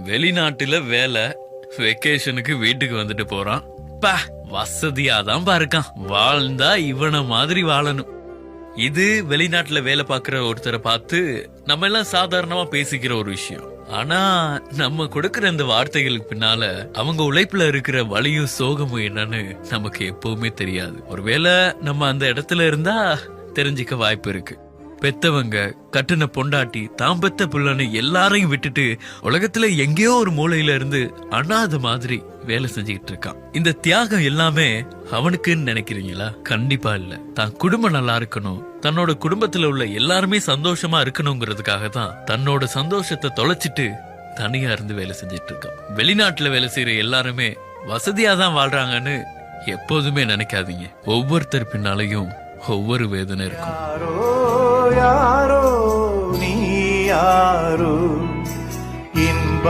வெளிநாட்டுல வேலை, வெக்கேஷனுக்கு வீட்டுக்கு வந்துட்டு போறான். பா, வசதியாதான் பாருக்கான். வாழ்ந்தா இவன மாதிரி வாழணும். இது வெளிநாட்டுல வேலை பாக்குற ஒருத்தரை பார்த்து நம்ம எல்லாம் சாதாரணமா பேசிக்கிற ஒரு விஷயம். ஆனா நம்ம கொடுக்கிற இந்த வார்த்தைகளுக்கு பின்னால அவங்க உழைப்புல இருக்கிற வலியும் சோகமும் என்னன்னு நமக்கு எப்பவுமே தெரியாது. ஒருவேளை நம்ம அந்த இடத்துல இருந்தா தெரிஞ்சுக்க வாய்ப்பு இருக்கு. பெத்தவங்க, கட்டுன பொண்டாட்டி, தாம் பெத்த புள்ளன்னு எல்லாரையும் விட்டுட்டு உலகத்துல எங்கேயோ ஒரு மூலையில இருந்து அனாத மாதிரி வேலை செஞ்சுக்கிட்டு இருக்கான். இந்த தியாகம் எல்லாமே அவனுக்குன்னு நினைக்கிறீங்களா? கண்டிப்பா இல்ல. தான் குடும்பம் நல்லா இருக்கணும், தன்னோட குடும்பத்துல உள்ள எல்லாருமே சந்தோஷமா இருக்கணுங்கிறதுக்காக தான் தன்னோட சந்தோஷத்தை தொலைச்சிட்டு தனியா இருந்து வேலை செஞ்சிட்டு இருக்கான். வெளிநாட்டுல வேலை செய்யற எல்லாருமே வசதியாதான் வாழ்றாங்கன்னு எப்போதுமே நினைக்காதீங்க. ஒவ்வொருத்தர் பின்னாலையும் ஒவ்வொரு வேதனை இருக்கும். யாரோ நீ யாரோ